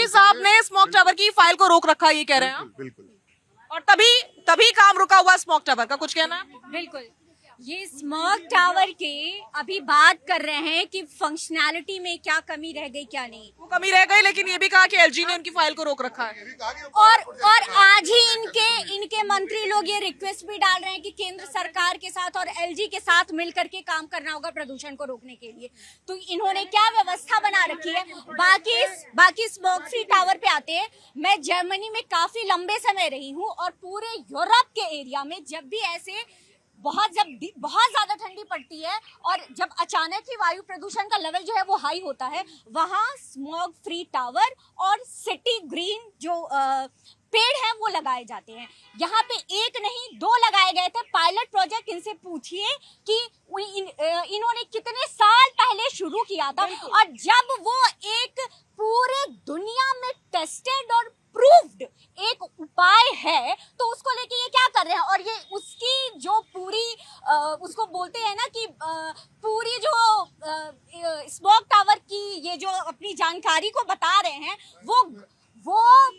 साहब ने smoke tower की फाइल को रोक रखा, ये कह रहे हैं आप? बिल्कुल। और तभी तभी काम रुका हुआ स्मोक टावर का, कुछ कहना है? बिल्कुल, ये स्मोक टावर के अभी बात कर रहे हैं कि फंक्शनैलिटी में क्या कमी रह गई क्या नहीं। वो कमी रह गई, लेकिन ये भी कहा कि एलजी ने उनकी फाइल को रोक रखा है। और आज ही इनके मंत्री लोग ये रिक्वेस्ट भी डाल रहे हैं कि केंद्र सरकार के साथ और एलजी के साथ मिलकर के काम करना होगा प्रदूषण को रोकने के लिए। तो इन्होंने क्या व्यवस्था बना रखी है। बाकी स्मोक फ्री टावर पे आते हैं। मैं जर्मनी में काफी लंबे समय रही हूँ और पूरे यूरोप के एरिया में जब भी ऐसे बहुत ज्यादा ठंडी पड़ती है और जब अचानक ही वायु प्रदूषण का लेवल जो है वो हाई होता है, वहां स्मोक फ्री टावर और सिटी ग्रीन जो पेड़ हैं वो लगाए जाते हैं। यहाँ पे एक नहीं 2 लगाए गए थे पायलट प्रोजेक्ट। इनसे पूछिए कि इन्होंने कितने साल पहले शुरू किया था और जब वो एक पूरे दुनिया में टेस्टेड और प्रूव्ड एक उपाय है तो उसको लेके ये क्या कर रहे हैं। और ये उसकी जो पूरी उसको बोलते हैं ना कि पूरी जो स्मोक टावर की ये जो अपनी जानकारी को बता रहे हैं, वो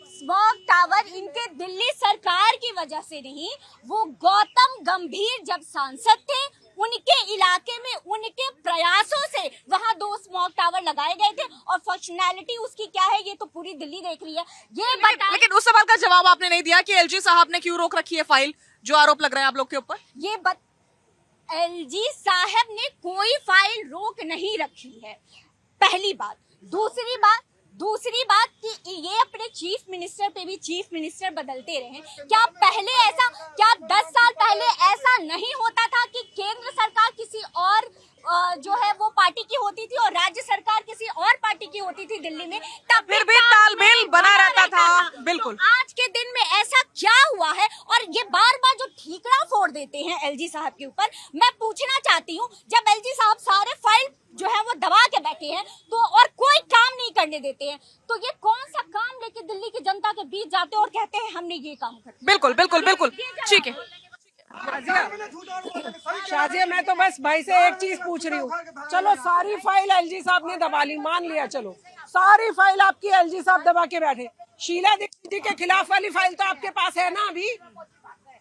स्मोक टावर इनके दिल्ली सरकार की वजह से नहीं, वो गौतम गंभीर जब सांसद थे उनके इलाके में उनके प्रयासों से वहां 2 स्मोक टावर लगाए गए थे। और फंक्शनैलिटी उसकी क्या है ये तो पूरी दिल्ली देख रही है। लेकिन उस सवाल का जवाब आपने नहीं दिया कि एलजी साहब ने क्यों रोक रखी है फाइल, जो आरोप लग रहे हैं आप लोग के ऊपर। एलजी साहब ने कोई फाइल रोक नहीं रखी है, पहली बात। दूसरी बात कि ये अपने चीफ मिनिस्टर पे भी चीफ मिनिस्टर बदलते रहे। क्या 10 साल पहले ऐसा नहीं होता था कि केंद्र सरकार किसी और जो है वो पार्टी की होती थी और राज्य सरकार किसी और पार्टी की होती थी दिल्ली में, तब फिर भी तालमेल बना रहता था। बिल्कुल। तो आज के दिन में ऐसा क्या हुआ है और ये बार बार जो ठीकरा फोड़ देते हैं एलजी साहब के ऊपर। मैं पूछना चाहती हूँ, जब एलजी साहब सारे फाइल जो है वो दबा के बैठे हैं तो और कोई काम नहीं करने देते हैं, तो ये कौन सा काम लेके दिल्ली की जनता के बीच जाते हैं और कहते हैं हमने ये काम कर। बिल्कुल बिल्कुल बिल्कुल, ठीक है। शाजिया, मैं तो बस भाई से एक चीज पूछ रही हूँ। चलो सारी फाइल एलजी साहब ने दबा ली, मान लिया, चलो सारी फाइल आपकी एलजी साहब दबा के बैठे। शीला दीक्षित जी के खिलाफ वाली फाइल तो आपके पास है ना अभी।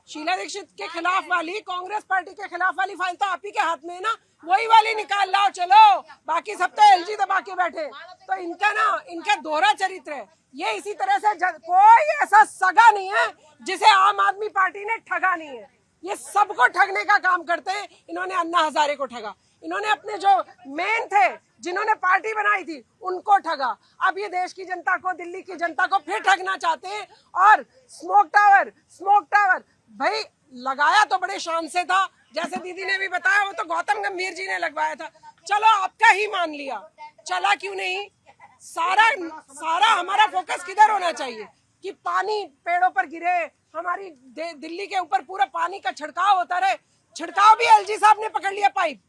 शीला दीक्षित के खिलाफ वाली, कांग्रेस पार्टी के खिलाफ वाली फाइल तो आप ही के हाथ में है ना, वही वाली निकाल लाओ। चलो, बाकी सब तो एलजी दबा के बैठे। तो इनका दोहरा चरित्र है ये। इसी तरह से कोई ऐसा सगा नहीं है जिसे आम आदमी पार्टी ने ठगा नहीं है। ये सबको ठगने का काम करते हैं। इन्होंने अन्ना हजारे को ठगा, इन्होंने अपने जो मेन थे जिन्होंने पार्टी बनाई थी उनको ठगा। अब ये देश की जनता को, दिल्ली की जनता को फिर ठगना चाहते हैं। और स्मोक टावर भाई लगाया तो बड़े शान से था, जैसे दीदी ने भी बताया, वो तो गौतम गंभीर जी ने लगवाया था। चलो आपका ही मान लिया, चला क्यों नहीं। सारा हमारा फोकस किधर होना चाहिए कि पानी पेड़ों पर गिरे, हमारी दिल्ली के ऊपर पूरा पानी का छिड़काव होता रहे। छिड़काव भी एलजी साहब ने पकड़ लिया पाइप,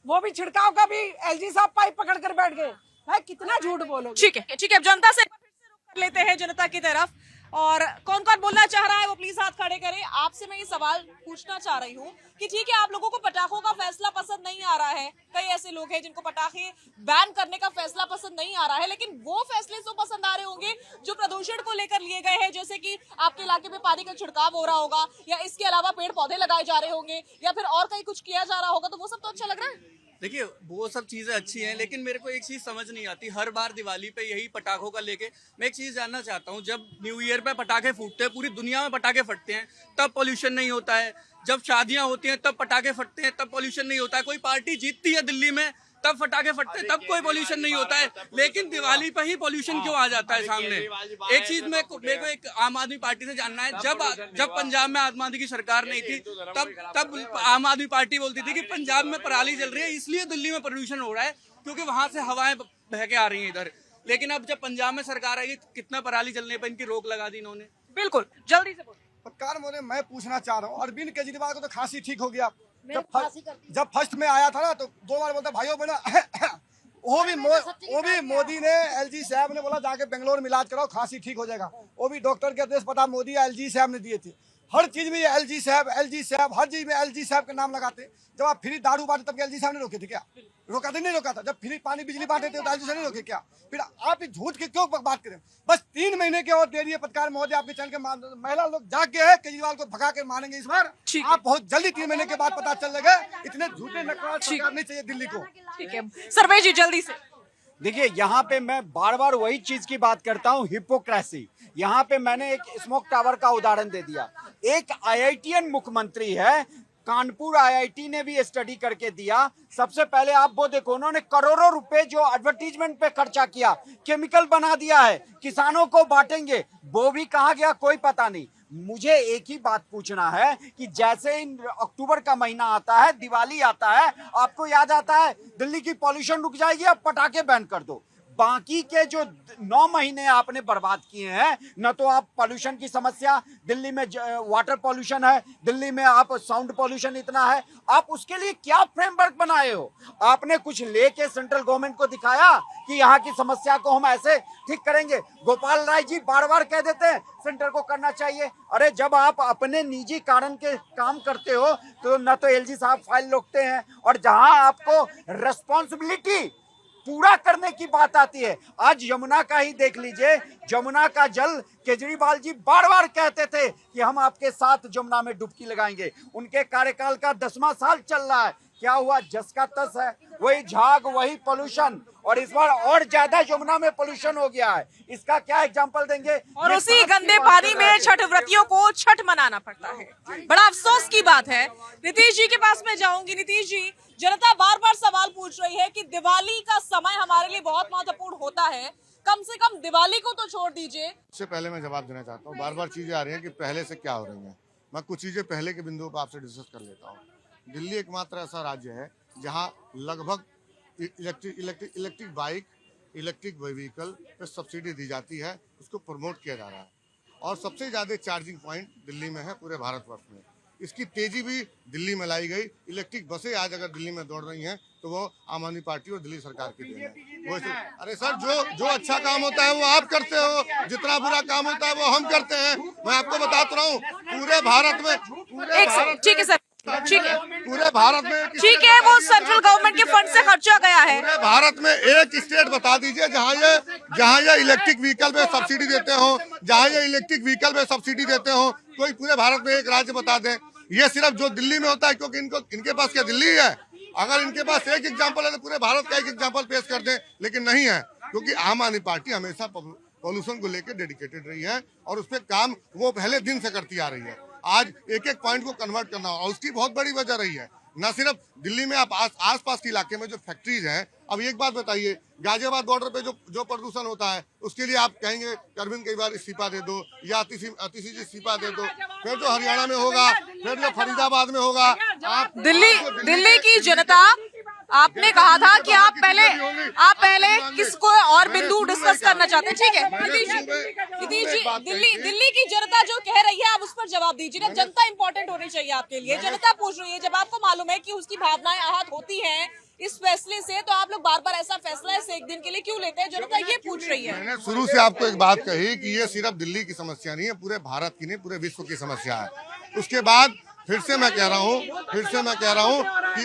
वो भी छिड़काव का भी एलजी साहब पाइप पकड़ कर बैठ गए। भाई कितना झूठ बोलोगे। ठीक है, अब जनता से एक बार फिर से रुख कर लेते हैं जनता की तरफ। और कौन कौन बोलना चाह रहा है वो प्लीज हाथ खड़े करें। आपसे मैं ये सवाल पूछना चाह रही हूँ कि ठीक है, आप लोगों को पटाखों का फैसला पसंद नहीं आ रहा है, कई ऐसे लोग हैं जिनको पटाखे बैन करने का फैसला पसंद नहीं आ रहा है, लेकिन वो फैसले तो पसंद आ रहे होंगे जो प्रदूषण को लेकर लिए गए हैं, जैसे कि आपके इलाके में पानी का छिड़काव हो रहा होगा, या इसके अलावा पेड़ पौधे लगाए जा रहे होंगे, या फिर और कहीं कुछ किया जा रहा होगा, तो वो सब तो अच्छा लग रहा है। देखिए, वो सब चीज़ें अच्छी हैं, लेकिन मेरे को एक चीज़ समझ नहीं आती। हर बार दिवाली पे यही पटाखों का लेके मैं एक चीज़ जानना चाहता हूँ। जब न्यू ईयर पे पटाखे फूटते हैं, पूरी दुनिया में पटाखे फटते हैं, तब पोल्यूशन नहीं होता है। जब शादियाँ होती हैं तब पटाखे फटते हैं, तब पोल्यूशन नहीं होता है। कोई पार्टी जीतती है दिल्ली में तब पटाखे फटते हैं, तब कोई पोल्यूशन नहीं होता है। लेकिन दिवाली पे ही पोल्यूशन क्यों आ जाता है सामने। एक चीज मेरे को एक आम आदमी पार्टी से जानना है, जब पंजाब में आम आदमी की सरकार नहीं थी तब आम आदमी पार्टी बोलती थी कि पंजाब में पराली जल रही है इसलिए दिल्ली में पोल्यूशन हो रहा है, क्योंकि वहां से हवाएं बह के आ रही है इधर। लेकिन अब जब पंजाब में सरकार आएगी, कितना पराली जलने पर इनकी रोक लगा दी इन्होंने। बिल्कुल, जल्दी से बोलिए। पत्रकार महोदय, मैं पूछना चाह रहा हूँ, अरविंद केजरीवाल को तो खांसी ठीक हो गया। जब फर्स्ट में आया था ना तो 2 बार बोलता भाइयों बहनों वो भी मोदी ने, एलजी साहब ने बोला जाके बेंगलोर में इलाज कराओ, खांसी ठीक हो जाएगा। वो भी डॉक्टर के आदेश पता मोदी या एलजी साहब ने दिए थे। हर चीज में एलजी साहब हर चीज में एलजी साहब का नाम लगाते। जब आप फ्री दारू बांटे तब एलजी साहब ने रोके थे क्या? रोका नहीं रोका था। जब फ्री पानी बिजली बांटे थे तो एलजी साहब ने रोके क्या? फिर आप इस झूठ की क्यों बात करें? बस 3 महीने के और देरी है पत्रकार महोदय, आपके चैनल के महिला लोग जाग गए हैं, केजरीवाल को भगा कर मारेंगे इस बार। आप बहुत जल्दी 3 महीने के बाद पता चल जाएगा। इतने झूठे नकरार सरकार नहीं चाहिए दिल्ली को। ठीक है सर्वे जी जल्दी से। देखिए यहाँ पे मैं बार बार वही चीज की बात करता हूँ, हिपोक्रेसी। यहाँ पे मैंने एक स्मोक टावर का उदाहरण दे दिया। एक आईआईटीएन मुख्यमंत्री है, कानपुर आईआईटी ने भी स्टडी करके दिया। सबसे पहले आप वो देखो, उन्होंने करोड़ों रुपए जो एडवर्टीजमेंट पे खर्चा किया, केमिकल बना दिया है, किसानों को बांटेंगे, वो भी कहाँ गया कोई पता नहीं। मुझे एक ही बात पूछना है कि जैसे इन अक्टूबर का महीना आता है, दिवाली आता है, आपको याद आता है दिल्ली की पॉल्यूशन रुक जाएगी, अब पटाखे बैन कर दो। बाकी के जो 9 महीने आपने बर्बाद किए हैं, न तो आप पॉल्यूशन की समस्या, दिल्ली में वाटर पॉल्यूशन है, दिल्ली में आप साउंड पॉल्यूशन इतना है, आप उसके लिए क्या फ्रेमवर्क बनाए हो? आपने कुछ लेके सेंट्रल गवर्नमेंट को दिखाया कि यहाँ की समस्या को हम ऐसे ठीक करेंगे? गोपाल राय जी बार बार कह देते हैं सेंटर को करना चाहिए। अरे जब आप अपने निजी कारण के काम करते हो तो न तो एलजी साहब फाइल रोकते हैं, और जहां आपको रेस्पॉन्सिबिलिटी पूरा करने की बात आती है, आज यमुना का ही देख लीजिए। यमुना का जल केजरीवाल जी बार बार कहते थे कि हम आपके साथ यमुना में डुबकी लगाएंगे। उनके कार्यकाल का 10वां साल चल रहा है, क्या हुआ? जस का तस है, वही झाग वही पोल्यूशन, और इस बार और ज्यादा यमुना में पोल्यूशन हो गया है। इसका क्या एग्जांपल देंगे? और उसी गंदे पानी में छठ व्रतियों को छठ मनाना पड़ता है। बड़ा अफसोस की बात है। नीतीश जी के पास मैं जाऊंगी। नीतीश जी, जनता बार बार सवाल पूछ रही है कि दिवाली का समय हमारे लिए बहुत महत्वपूर्ण होता है, कम से कम दिवाली को तो छोड़ दीजिए। सबसे पहले मैं जवाब देना चाहता हूँ, बार बार चीजें आ रही हैं कि पहले से क्या हो रही हैं। मैं कुछ चीजें पहले के बिंदुओं पर आपसे डिस्कस कर लेता हूँ। दिल्ली एकमात्र ऐसा राज्य है जहाँ लगभग इलेक्ट्रिक बाइक, इलेक्ट्रिक व्हीकल पे सब्सिडी दी जाती है, उसको प्रमोट किया जा रहा है, और सबसे ज्यादा चार्जिंग पॉइंट दिल्ली में है पूरे भारतवर्ष में। इसकी तेजी भी दिल्ली में लाई गई। इलेक्ट्रिक बसें आज अगर दिल्ली में दौड़ रही हैं तो वो आम आदमी पार्टी और दिल्ली सरकार की देन है। वो अरे सर, जो अच्छा काम होता है वो आप करते हो, जितना बुरा काम होता है वो हम करते हैं। मैं आपको बताता हूँ पूरे भारत में, ठीक है सर, ठीक है, पूरे भारत में, ठीक है, वो सेंट्रल गवर्नमेंट के फंड से खर्चा गया है। पूरे भारत में एक स्टेट बता दीजिए जहाँ ये इलेक्ट्रिक व्हीकल पे सब्सिडी देते हो, जहाँ ये इलेक्ट्रिक व्हीकल पे सब्सिडी देते हो, कोई पूरे भारत में एक राज्य बता दें। ये सिर्फ जो दिल्ली में होता है, क्योंकि इनके पास क्या दिल्ली है? अगर इनके पास एक एग्जाम्पल है तो पूरे भारत का एक एग्जाम्पल पेश कर दें, लेकिन नहीं है, क्योंकि आम आदमी पार्टी हमेशा पॉल्यूशन को लेकर डेडिकेटेड रही है और उस पर काम वो पहले दिन से करती आ रही है। आज एक एक पॉइंट को कन्वर्ट करना, और उसकी बहुत बड़ी वजह रही है। न सिर्फ दिल्ली में, आप आसपास के इलाके में जो फैक्ट्रीज हैं, अब एक बात बताइए, गाजियाबाद बॉर्डर पे जो प्रदूषण होता है उसके लिए आप कहेंगे अरविंद कई बार इस्तीफा दे दो, या अतिशी जी इस्तीफा दे दो, फिर जो हरियाणा में होगा, फिर जो फरीदाबाद में होगा। आप दिल्ली की जनता, आपने कहा था कि आप पहले किसको और बिंदु डिस्कस करना चाहते हैं, ठीक है नीतीश जी, दिल्ली की जनता जो कह रही है आप उस पर जवाब दीजिए ना। जनता इंपॉर्टेंट होनी चाहिए आपके लिए। जनता पूछ रही है, जब आपको मालूम है कि उसकी भावनाएं आहत होती हैं इस फैसले से, तो आप लोग बार बार ऐसा फैसला ऐसे एक दिन के लिए क्यों लेते हैं? जनता ये पूछ रही है। मैंने शुरू से आपको एक बात कही कि ये सिर्फ दिल्ली की समस्या नहीं है, पूरे भारत की नहीं, पूरे विश्व की समस्या है। उसके बाद फिर से मैं कह रहा हूँ कि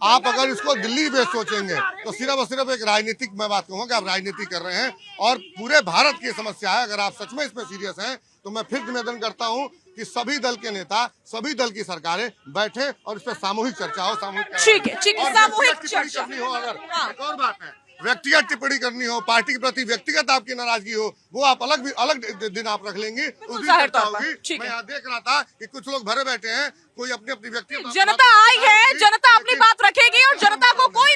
आप अगर इसको दिल्ली बेस सोचेंगे तो सिर्फ और सिर्फ एक राजनीतिक, मैं बात कहूँगा कि आप राजनीति कर रहे हैं, और पूरे भारत की समस्या है। अगर आप सच में इसमें सीरियस हैं तो मैं फिर निवेदन करता हूँ कि सभी दल के नेता, सभी दल की सरकारें बैठे और इस पर सामूहिक चर्चा हो, ठीक है, सामूहिक चर्चा हो। अगर एक और बात है, व्यक्तिगत टिप्पणी करनी हो, पार्टी के प्रति व्यक्तिगत आपकी नाराजगी हो, वो आप अलग दिन आप रख लेंगे, उस दिन चर्चा होगी। मैं यहाँ देख रहा था कि कुछ लोग भरे बैठे हैं, कोई अपनी व्यक्तिगत। जनता आई है, जनता अपनी बात रखेगी और जनता को कोई